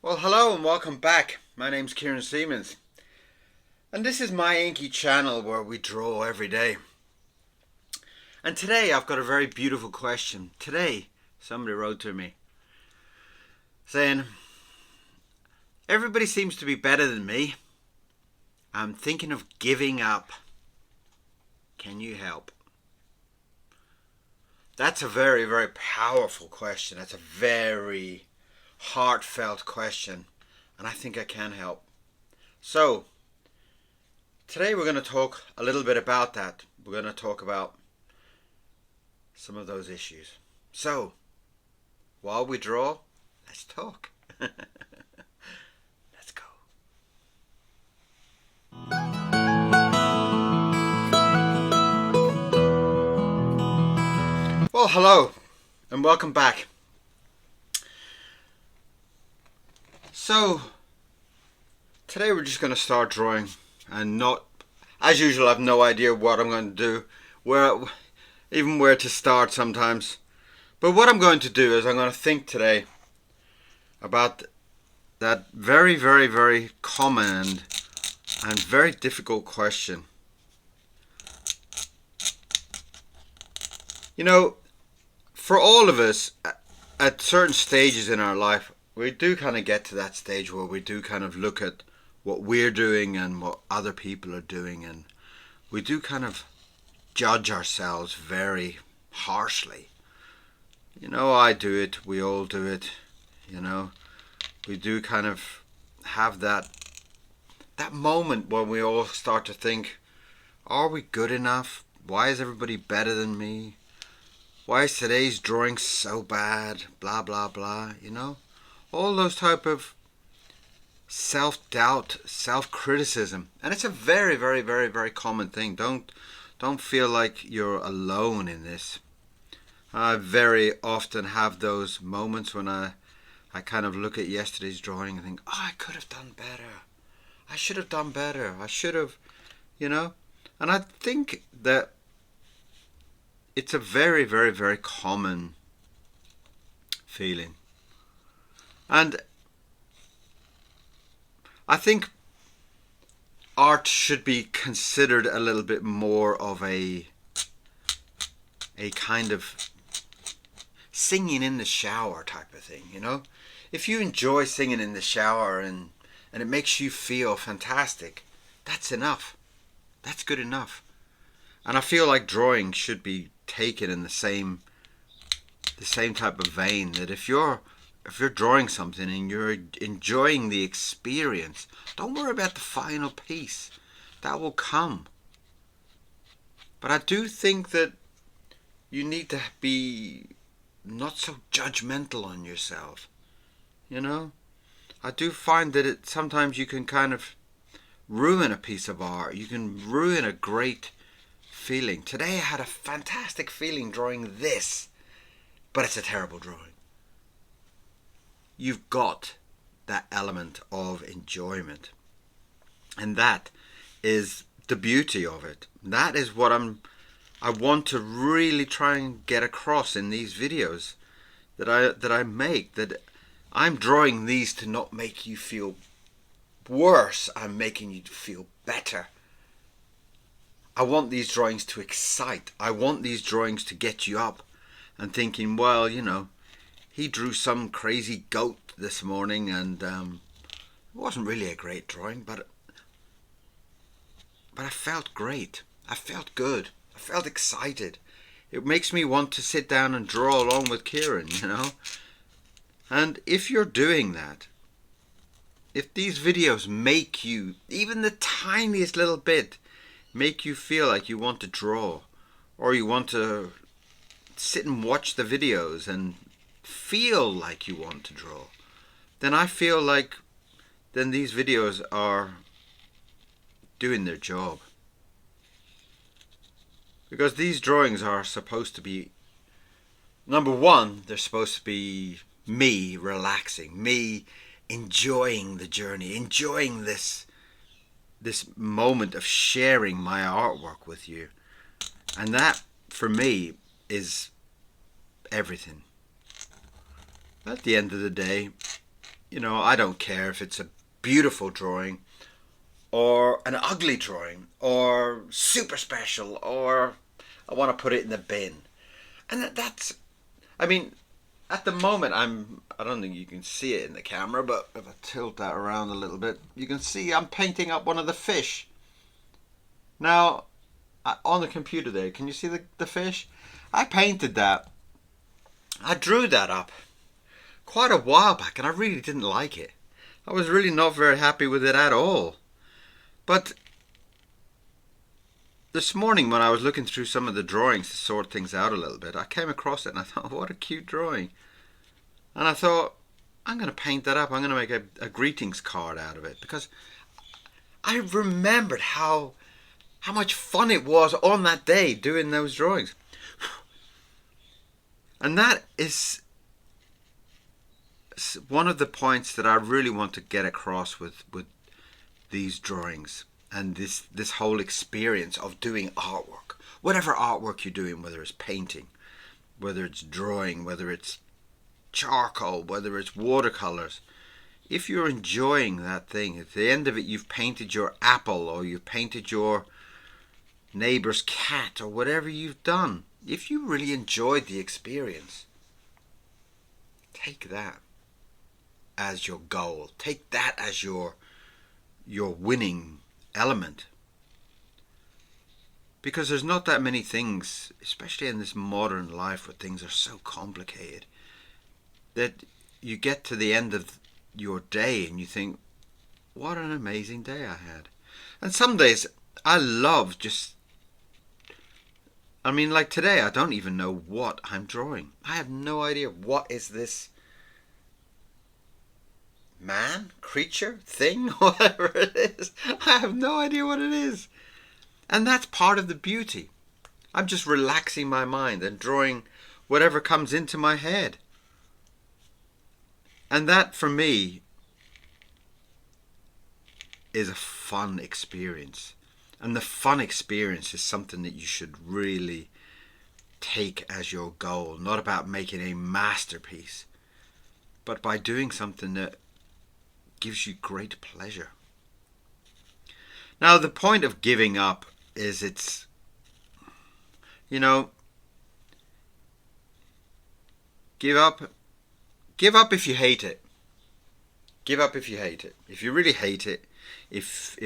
Well, hello and welcome back. My name's Kieron Seamons, and this is my inky channel where we draw every day. And today I've got a very beautiful question. Today somebody wrote to me saying, everybody seems to be better than me. I'm thinking of giving up. Can you help? That's a very, very powerful question. That's a very heartfelt question, and I think I can help. So today we're going to talk a little bit about that. We're going to talk about some of those issues. So while we draw, let's talk. Let's go. Well, hello and welcome back. So today we're just going to start drawing, and not, as usual, I have no idea what I'm going to do, even where to start sometimes. But what I'm going to do is I'm going to think today about that very, very, very common and very difficult question. You know, for all of us, at certain stages in our life, we do kind of get to that stage where we do kind of look at what we're doing and what other people are doing, and we do kind of judge ourselves very harshly. You know, I do it, we all do it, you know. We do kind of have that moment when we all start to think, are we good enough? Why is everybody better than me? Why is today's drawing so bad? Blah, blah, blah, you know? All those type of self-doubt, self-criticism. And it's a very, very, very, very common thing. Don't feel like you're alone in this. I very often have those moments when I kind of look at yesterday's drawing and think, oh, I could have done better. I should have done better. I should have, you know? And I think that it's a very, very, very common feeling. And I think art should be considered a little bit more of a kind of singing in the shower type of thing, you know? If you enjoy singing in the shower and it makes you feel fantastic, that's enough. That's good enough. And I feel like drawing should be taken in the same type of vein, that if you're drawing something and you're enjoying the experience, don't worry about the final piece. That will come. But I do think that you need to be not so judgmental on yourself. You know? I do find that sometimes you can kind of ruin a piece of art. You can ruin a great feeling. Today I had a fantastic feeling drawing this, but it's a terrible drawing. You've got that element of enjoyment, and that is the beauty of it. That is what I want to really try and get across in these videos that I make, that I'm drawing these to not make you feel worse. I'm making you feel better. I want these drawings to excite. I want these drawings to get you up and thinking, well, you know, he drew some crazy goat this morning, and it wasn't really a great drawing, but I felt great. I felt good. I felt excited. It makes me want to sit down and draw along with Kieron, you know. And if you're doing that, if these videos make you, even the tiniest little bit, make you feel like you want to draw, or you want to sit and watch the videos and feel like you want to draw, then I feel like then these videos are doing their job. Because these drawings are supposed to be, number one, they're supposed to be me relaxing, me enjoying the journey, enjoying this moment of sharing my artwork with you. And that, for me, is everything. At the end of the day, You know, I don't care if it's a beautiful drawing or an ugly drawing or super special or I want to put it in the bin. And that's, I mean, at the moment I don't think you can see it in the camera, but if I tilt that around a little bit, you can see I'm painting up one of the fish. Now, on the computer there, can you see the fish? I painted that. I drew that up quite a while back and I really didn't like it. I was really not very happy with it at all. But this morning when I was looking through some of the drawings to sort things out a little bit, I came across it and I thought, what a cute drawing. And I thought, I'm going to paint that up. I'm going to make a greetings card out of it, because I remembered how much fun it was on that day doing those drawings. And that is one of the points that I really want to get across with these drawings and this whole experience of doing artwork. Whatever artwork you're doing, whether it's painting, whether it's drawing, whether it's charcoal, whether it's watercolors, if you're enjoying that thing, at the end of it you've painted your apple or you've painted your neighbor's cat or whatever you've done, if you really enjoyed the experience, take that as your goal. Take that as your winning element. Because there's not that many things, especially in this modern life where things are so complicated, that you get to the end of your day and you think, what an amazing day I had. And some days I love just, I mean, like today, I don't even know what I'm drawing. I have no idea. What is this man, creature, thing, whatever it is? I have no idea what it is. And that's part of the beauty. I'm just relaxing my mind and drawing whatever comes into my head. And that, for me, is a fun experience. And the fun experience is something that you should really take as your goal. Not about making a masterpiece, but by doing something that gives you great pleasure. Now, the point of giving up is it's, you know, give up if you hate it. Give up if you hate it. If you really hate it, if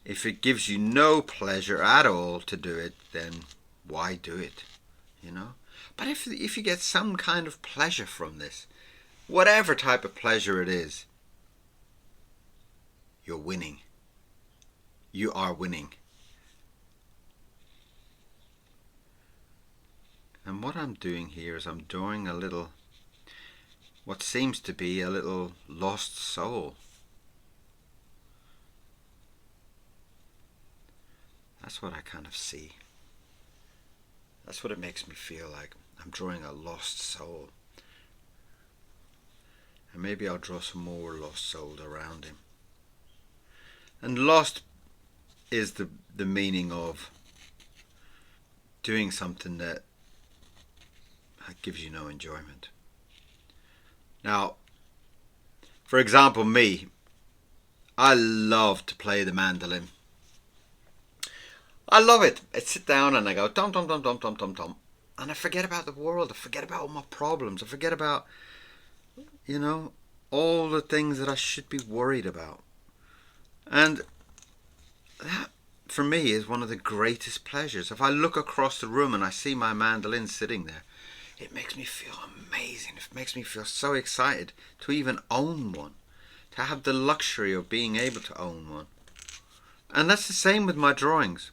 it gives you no pleasure at all to do it, then why do it? You know? But if you get some kind of pleasure from this, whatever type of pleasure it is, you're winning. You are winning. And what I'm doing here is I'm drawing a little, what seems to be a little lost soul. That's what I kind of see. That's what it makes me feel like. I'm drawing a lost soul. And maybe I'll draw some more lost souls around him. And lost is the meaning of doing something that gives you no enjoyment. Now, for example, me, I love to play the mandolin. I love it. I sit down and I go dum dum dum dum dum dum dum, and I forget about the world. I forget about all my problems. I forget about, you know, all the things that I should be worried about. And that, for me, is one of the greatest pleasures. If I look across the room and I see my mandolin sitting there, it makes me feel amazing. It makes me feel so excited to even own one, to have the luxury of being able to own one. And that's the same with my drawings.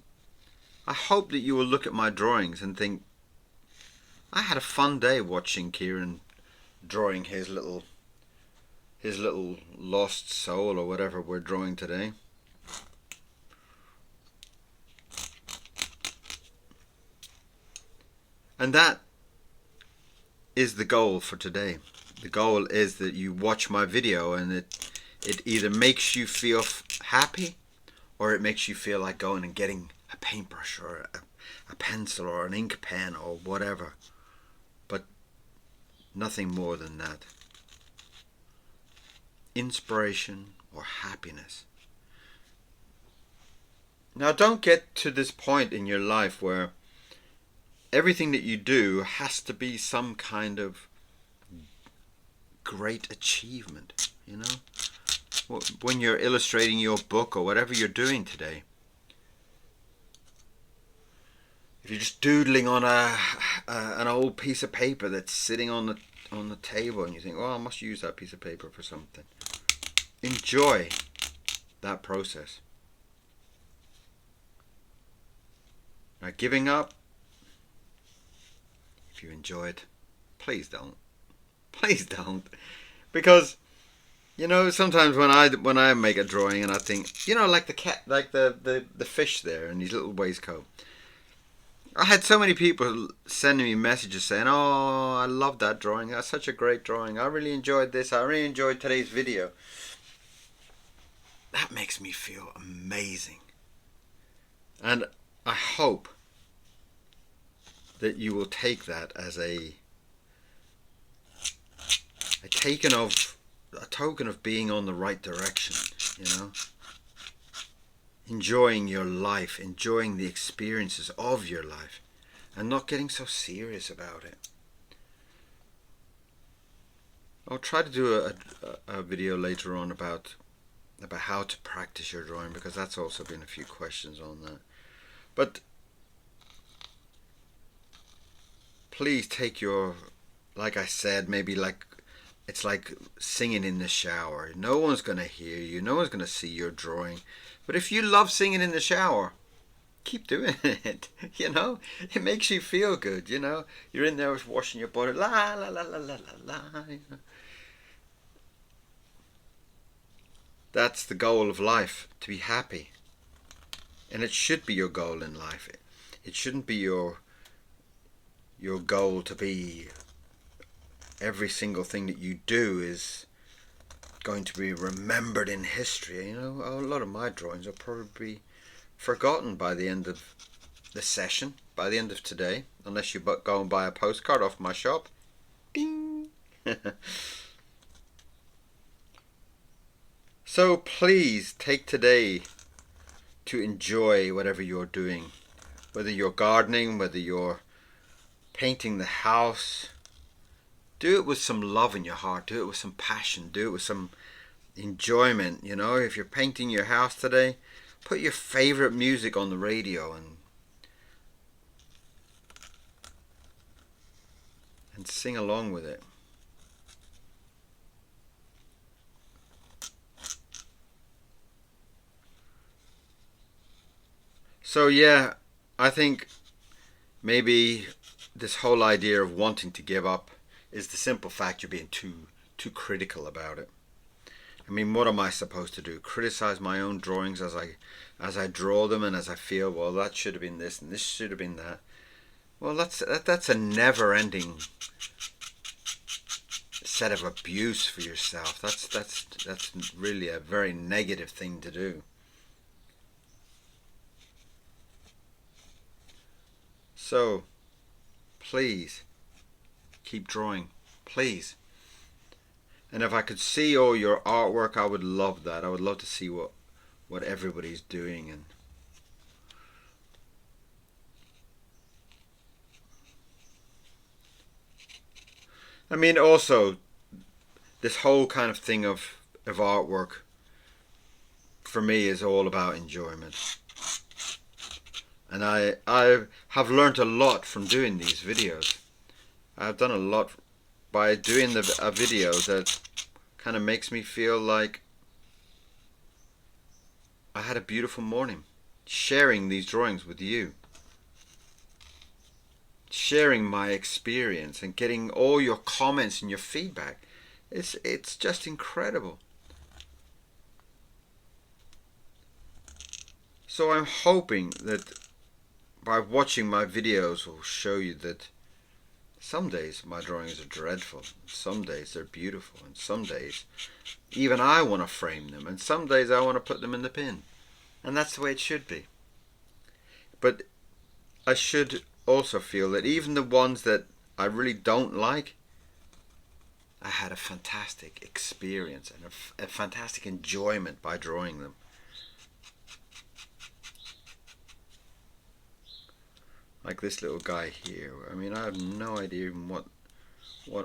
I hope that you will look at my drawings and think, I had a fun day watching Kieron drawing his little lost soul or whatever we're drawing today. And that is the goal for today. The goal is that you watch my video and it either makes you feel happy or it makes you feel like going and getting a paintbrush or a pencil or an ink pen or whatever. But nothing more than that. inspiration, or happiness. Now, don't get to this point in your life where everything that you do has to be some kind of great achievement, you know? When you're illustrating your book or whatever you're doing today, if you're just doodling on an old piece of paper that's sitting on the table and you think, oh, I must use that piece of paper for something, enjoy that process. Now, giving up, if you enjoy it, please don't. Please don't. Because, you know, sometimes when I make a drawing and I think, you know, like the cat, like the fish there in his little waistcoat. I had so many people sending me messages saying, oh, I love that drawing. That's such a great drawing. I really enjoyed this. I really enjoyed today's video. That makes me feel amazing. And I hope that you will take that as a token of being on the right direction, you know? Enjoying your life, enjoying the experiences of your life, and not getting so serious about it. I'll try to do a video later on about how to practice your drawing, because that's also been a few questions on that. But please take your, like I said, maybe like it's like singing in the shower. No one's going to hear you. No one's going to see your drawing. But if you love singing in the shower, keep doing it. You know, it makes you feel good. You know, you're in there washing your body, la la la la la la la. You know? That's the goal of life, to be happy, and it should be your goal in life. It shouldn't be your goal to be every single thing that you do is going to be remembered in history. You know, a lot of my drawings will probably be forgotten by the end of the session, by the end of today, unless you go and buy a postcard off my shop. Ding! So please take today to enjoy whatever you're doing, whether you're gardening, whether you're painting the house. Do it with some love in your heart. Do it with some passion. Do it with some enjoyment. You know, if you're painting your house today, put your favorite music on the radio and sing along with it. So yeah, I think maybe this whole idea of wanting to give up is the simple fact you're being too critical about it. I mean, what am I supposed to do? Criticize my own drawings as I draw them and as I feel, well, that should have been this and this should have been that. Well, that's a never-ending set of abuse for yourself. That's really a very negative thing to do. So, please keep drawing, please. And if I could see all your artwork, I would love that. I would love to see what everybody's doing. And I mean, also, this whole kind of thing of artwork for me is all about enjoyment. And I have learnt a lot from doing these videos. I've done a lot by doing a video that kind of makes me feel like I had a beautiful morning, sharing these drawings with you, sharing my experience and getting all your comments and your feedback. It's just incredible. So I'm hoping that by watching my videos will show you that some days my drawings are dreadful, some days they're beautiful, and some days even I want to frame them, and some days I want to put them in the bin. And that's the way it should be. But I should also feel that even the ones that I really don't like, I had a fantastic experience and a fantastic enjoyment by drawing them. Like this little guy here. I mean, I have no idea even what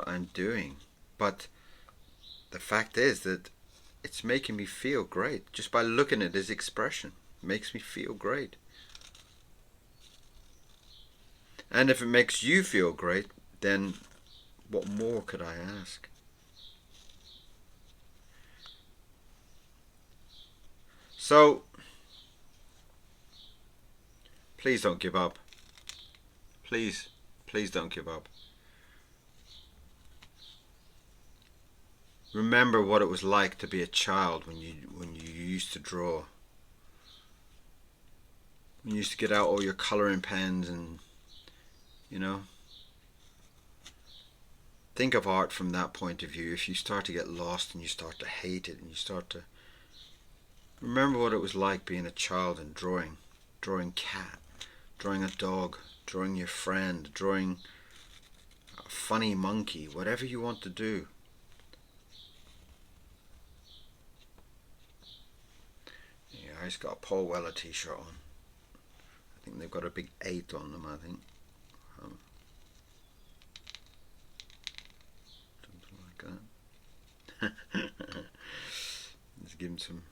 I'm doing, but the fact is that it's making me feel great just by looking at his expression. It makes me feel great. And if it makes you feel great, then what more could I ask? So, please don't give up. Please, please don't give up. Remember what it was like to be a child when you used to draw. When you used to get out all your coloring pens and, you know. Think of art from that point of view. If you start to get lost and you start to hate it and you start to remember what it was like being a child and drawing cat, drawing a dog, drawing your friend, drawing a funny monkey, whatever you want to do. Yeah, he's got a Paul Weller t-shirt on. I think they've got a big 8 on them, I think. Something like that. Let's give him some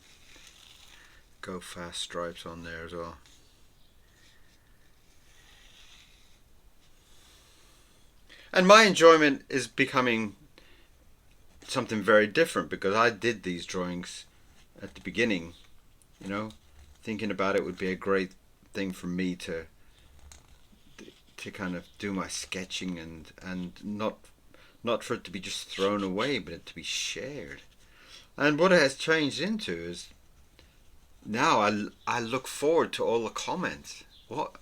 Go Fast stripes on there as well. And my enjoyment is becoming something very different because I did these drawings at the beginning, you know, thinking about it would be a great thing for me to kind of do my sketching and not for it to be just thrown away, but it to be shared. And what it has changed into is now I look forward to all the comments. What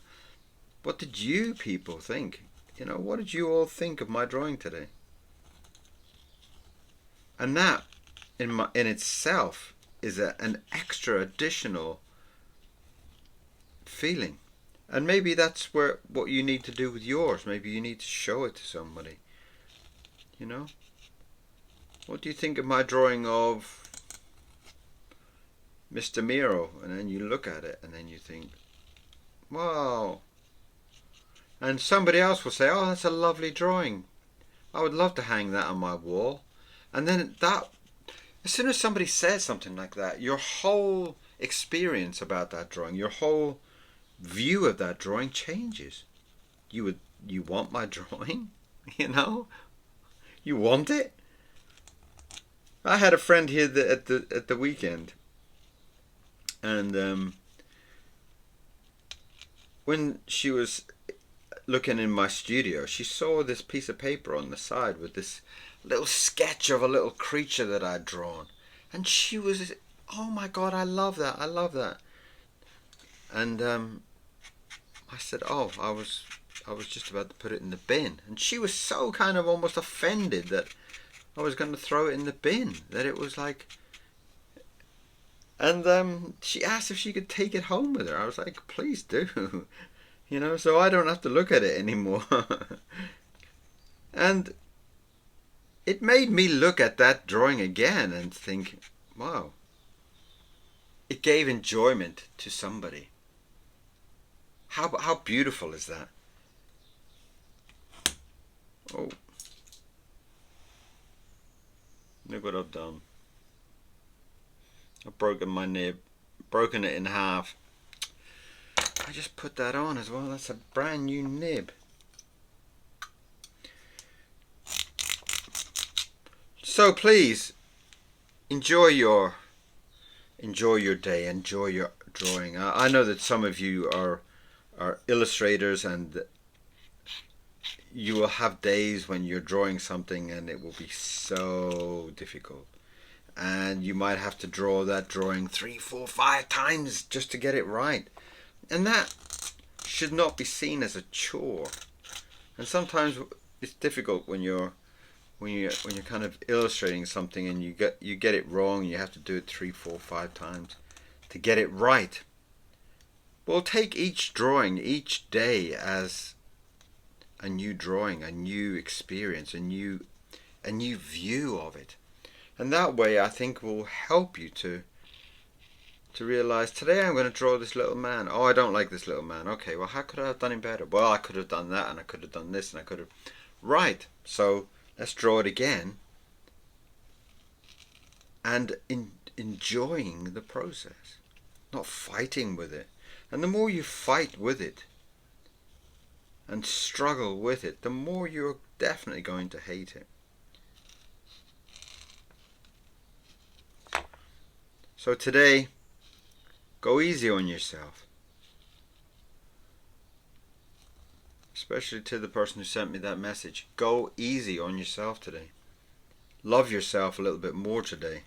did you people think? You know, what did you all think of my drawing today? And that in itself is an extra additional feeling. And maybe that's what you need to do with yours. Maybe you need to show it to somebody. You know? What do you think of my drawing of Mr. Miro? And then you look at it and then you think, wow. And somebody else will say, oh, that's a lovely drawing. I would love to hang that on my wall. And then as soon as somebody says something like that, your whole experience about that drawing, your whole view of that drawing changes. You want my drawing? You know? You want it? I had a friend here at the weekend, and when she was looking in my studio, she saw this piece of paper on the side with this little sketch of a little creature that I'd drawn, and she was, oh my God, I love that, I love that. And I said, oh, I was just about to put it in the bin, and she was so kind of almost offended that I was going to throw it in the bin, that it was like, and she asked if she could take it home with her. I was like, please do. You know, so I don't have to look at it anymore. And it made me look at that drawing again and think, wow, it gave enjoyment to somebody. How beautiful is that? Oh, look what I've done. I've broken my nib, broken it in half. I just put that on as well. That's a brand new nib. So please enjoy your day, enjoy your drawing. I know that some of you are illustrators, and you will have days when you're drawing something and it will be so difficult, and you might have to draw that drawing 3, 4, 5 times just to get it right. And that should not be seen as a chore. And sometimes it's difficult when you're kind of illustrating something and you get it wrong. You have to do it 3, 4, 5 times to get it right. Well, take each drawing, each day, as a new drawing, a new experience, a new a new view of it. And that way I think will help you to realize, today I'm going to draw this little man. Oh, I don't like this little man. Okay, well, how could I have done him better? Well, I could have done that, and I could have done this, and I could have... Right, so let's draw it again. And enjoying the process, not fighting with it. And the more you fight with it and struggle with it, the more you're definitely going to hate it. So today, go easy on yourself. Especially to the person who sent me that message. Go easy on yourself today. Love yourself a little bit more today.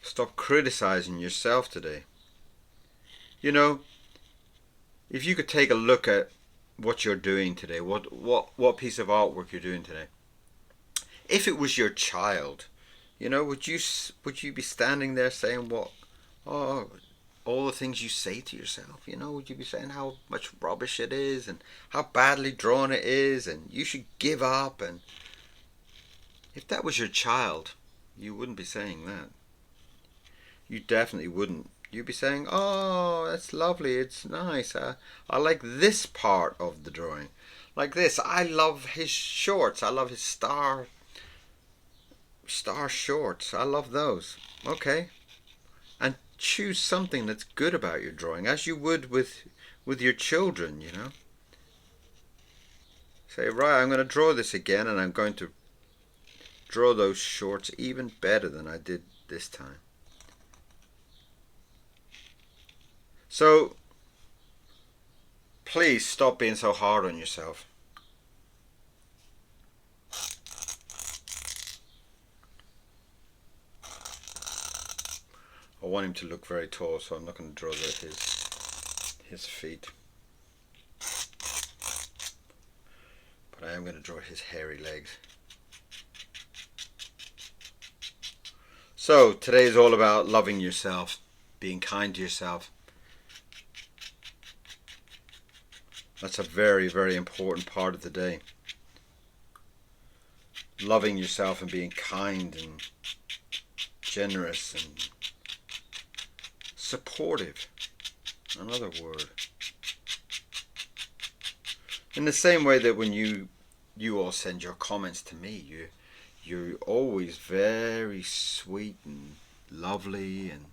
Stop criticizing yourself today. You know, if you could take a look at what you're doing today, what piece of artwork you're doing today. If it was your child, you know, would you be standing there saying all the things you say to yourself? You know, would you be saying how much rubbish it is and how badly drawn it is and you should give up? And if that was your child, you wouldn't be saying that. You definitely wouldn't. You'd be saying, oh, that's lovely, it's nice. I like this part of the drawing. Like this, I love his shorts. I love his star shorts. I love those. Okay. And choose something that's good about your drawing, as you would with your children, you know. Say, right, I'm going to draw this again, and I'm going to draw those shorts even better than I did this time. So, please stop being so hard on yourself. I want him to look very tall, so I'm not going to draw his feet. But I am going to draw his hairy legs. So, today is all about loving yourself, being kind to yourself. That's a very, very important part of the day. Loving yourself and being kind and generous and supportive. Another word. In the same way that when you all send your comments to me, you're always very sweet and lovely. And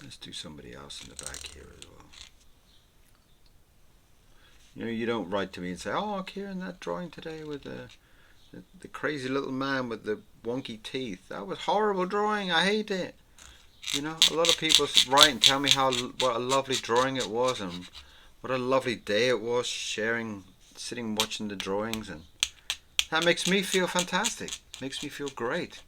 let's do somebody else in the back here as well. You know, you don't write to me and say, oh, Kieron, that drawing today with the crazy little man with the wonky teeth, that was horrible drawing, I hate it. You know, a lot of people write and tell me what a lovely drawing it was and what a lovely day it was, sitting watching the drawings, and that makes me feel fantastic, makes me feel great.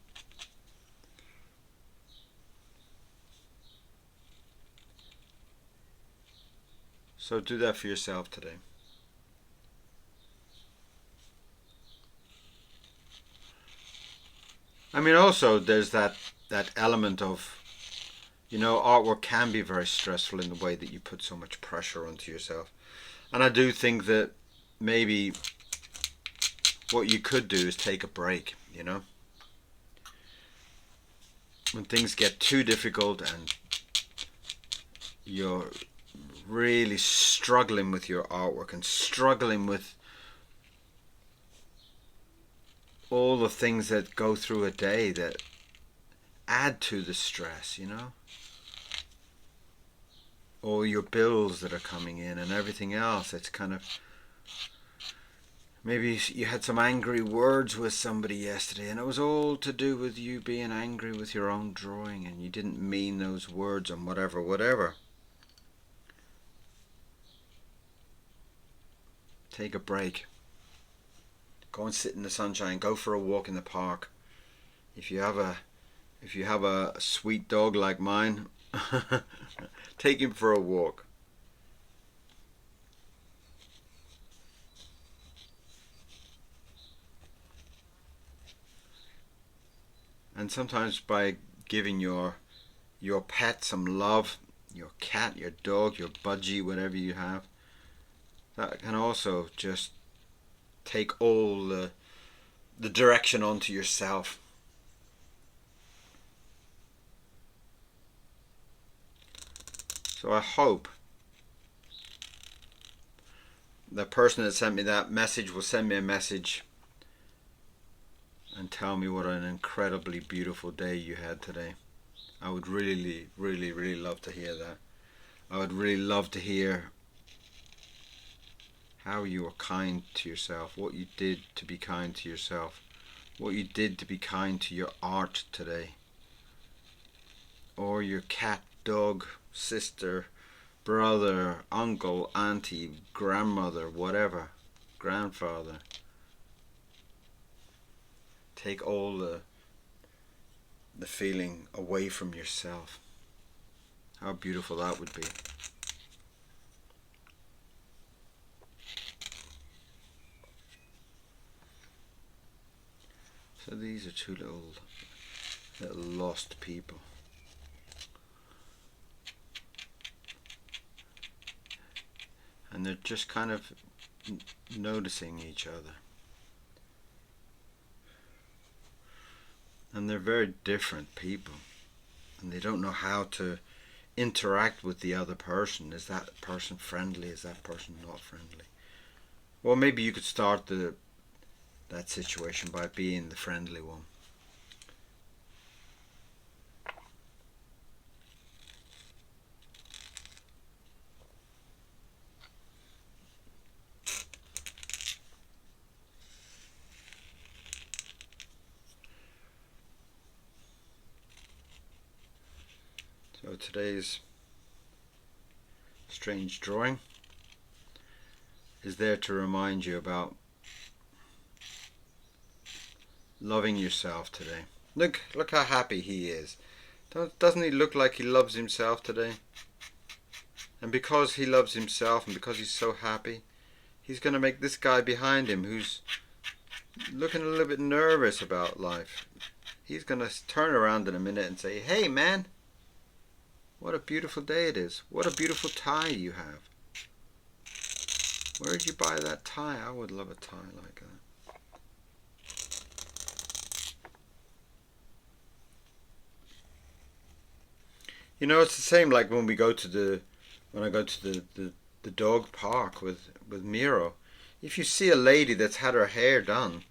So do that for yourself today. I mean, also there's that element of, you know, artwork can be very stressful in the way that you put so much pressure onto yourself. And I do think that maybe what you could do is take a break, you know. When things get too difficult and you're really struggling with your artwork and struggling with all the things that go through a day that add to the stress, you know, or your bills that are coming in and everything else. It's kind of, maybe you had some angry words with somebody yesterday and it was all to do with you being angry with your own drawing and you didn't mean those words and whatever. Take a break. Go and sit in the sunshine. Go for a walk in the park. If you have a sweet dog like mine, take him for a walk. And sometimes by giving your pet some love, your cat, your dog, your budgie, whatever you have, that can also just take all the direction onto yourself. So I hope the person that sent me that message will send me a message and tell me what an incredibly beautiful day you had today. I would really, really, really love to hear that. I would really love to hear how you were kind to yourself, what you did to be kind to yourself, what you did to be kind to your art today, or your cat, dog, sister, brother, uncle, auntie, grandmother, whatever, grandfather. Take all the feeling away from yourself. How beautiful that would be. So these are two little lost people. And they're just kind of noticing each other. And they're very different people. And they don't know how to interact with the other person. Is that person friendly? Is that person not friendly? Well, maybe you could start that situation by being the friendly one. So today's strange drawing is there to remind you about loving yourself today. Look how happy he is. Doesn't he look like he loves himself today? And because he loves himself and because he's so happy, he's going to make this guy behind him who's looking a little bit nervous about life, he's going to turn around in a minute and say, "Hey man, what a beautiful day it is. What a beautiful tie you have. Where did you buy that tie? I would love a tie like that." You know, it's the same like when I go to the dog park with Miro. If you see a lady that's had her hair done,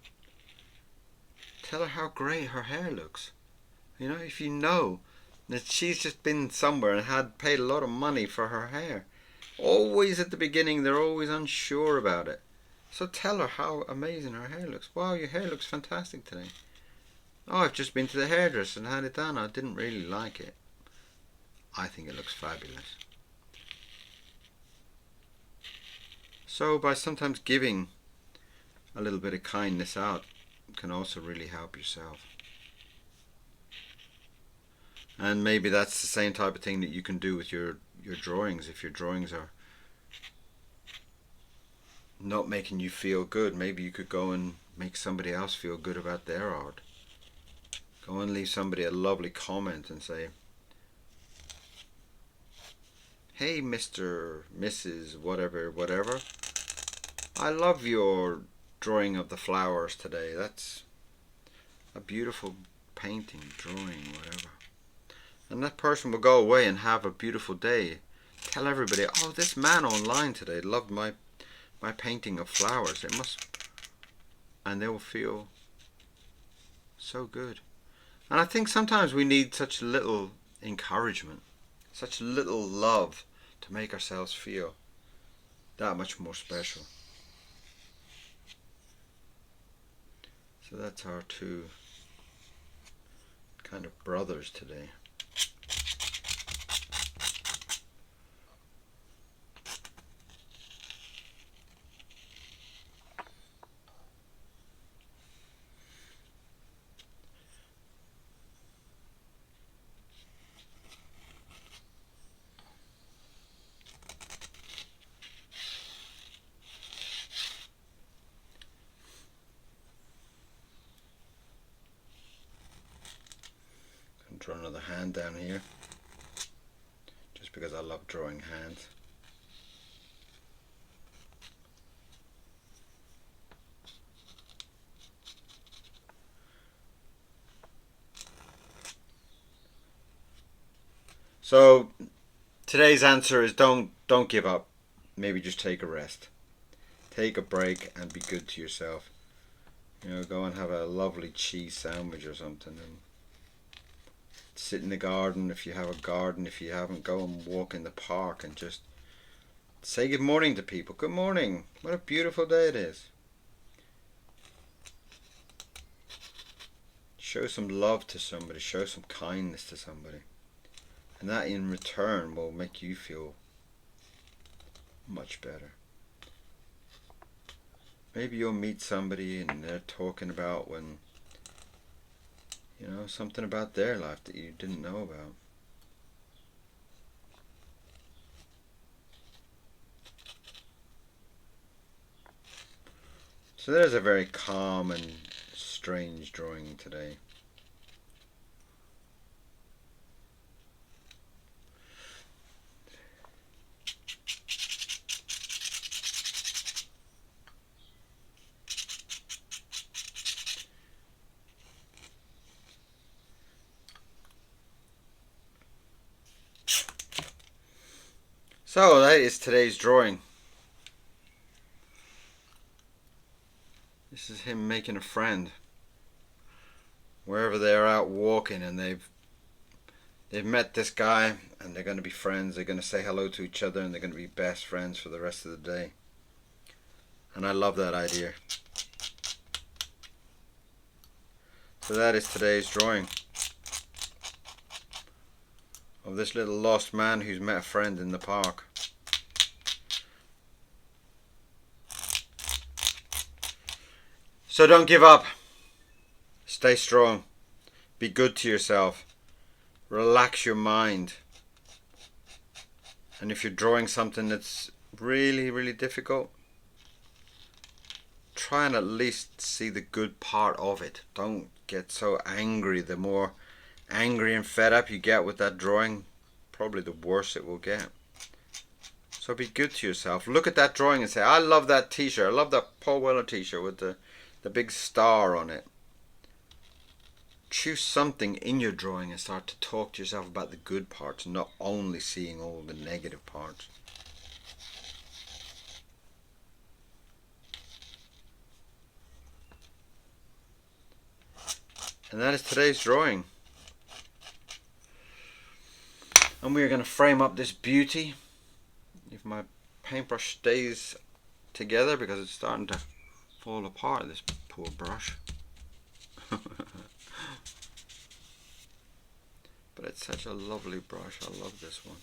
tell her how great her hair looks. You know, if you know that she's just been somewhere and had paid a lot of money for her hair. Always at the beginning, they're always unsure about it. So tell her how amazing her hair looks. Wow, your hair looks fantastic today. Oh, I've just been to the hairdresser and had it done. I didn't really like it. I think it looks fabulous. So by sometimes giving a little bit of kindness out can also really help yourself. And maybe that's the same type of thing that you can do with your drawings. If your drawings are not making you feel good, maybe you could go and make somebody else feel good about their art. Go and leave somebody a lovely comment and say, "Hey Mr., Mrs., whatever, I love your drawing of the flowers today. That's a beautiful painting, drawing, whatever." And that person will go away and have a beautiful day. Tell everybody, "Oh, this man online today loved my painting of flowers." And they will feel so good. And I think sometimes we need such little encouragement, such little love to make ourselves feel that much more special. So that's our two kind of brothers today. Draw another hand down here, just because I love drawing hands. So today's answer is don't give up. Maybe just take a rest. Take a break and be good to yourself. You know, go and have a lovely cheese sandwich or something, and sit in the garden if you have a garden. If you haven't, go and walk in the park and just say good morning to people. Good morning. What a beautiful day it is. Show some love to somebody. Show some kindness to somebody. And that in return will make you feel much better. Maybe you'll meet somebody and they're talking about something about their life that you didn't know about. So there's a very calm and strange drawing today. So that is today's drawing. This is him making a friend. Wherever they're out walking and they've met this guy and they're going to be friends. They're going to say hello to each other and they're going to be best friends for the rest of the day. And I love that idea. So that is today's drawing of this little lost man who's met a friend in the park. So don't give up. Stay strong. Be good to yourself. Relax your mind. And if you're drawing something that's really, really difficult, try and at least see the good part of it. Don't get so angry. The more angry and fed up you get with that drawing, probably the worse it will get. So be good to yourself. Look at that drawing and say, I love that t-shirt. I love that Paul Weller t-shirt with the big star on it. Choose something in your drawing and start to talk to yourself about the good parts, not only seeing all the negative parts. And that is today's drawing. And we are going to frame up this beauty. If my paintbrush stays together, because it's starting to fall apart, this poor brush. But it's such a lovely brush. I love this one.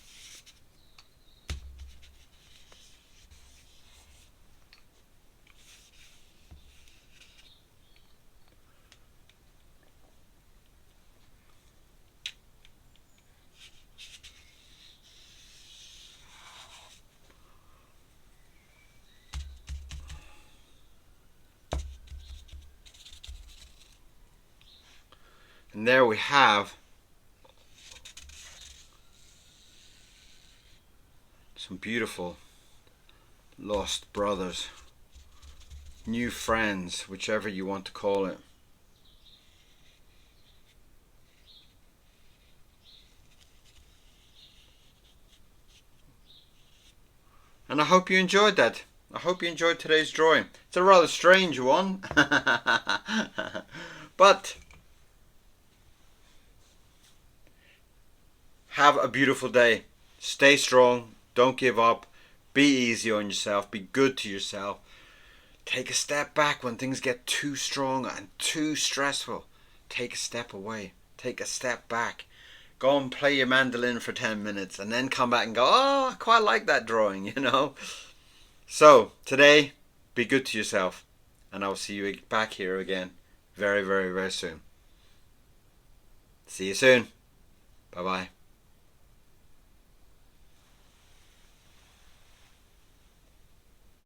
And there we have some beautiful lost brothers, new friends, whichever you want to call it. And I hope you enjoyed that. I hope you enjoyed today's drawing. It's a rather strange one. But have a beautiful day. Stay strong. Don't give up. Be easy on yourself. Be good to yourself. Take a step back when things get too strong and too stressful. Take a step away. Take a step back. Go and play your mandolin for 10 minutes and then come back and go, oh, I quite like that drawing, you know. So today, be good to yourself. And I'll see you back here again very, very, very soon. See you soon. Bye-bye.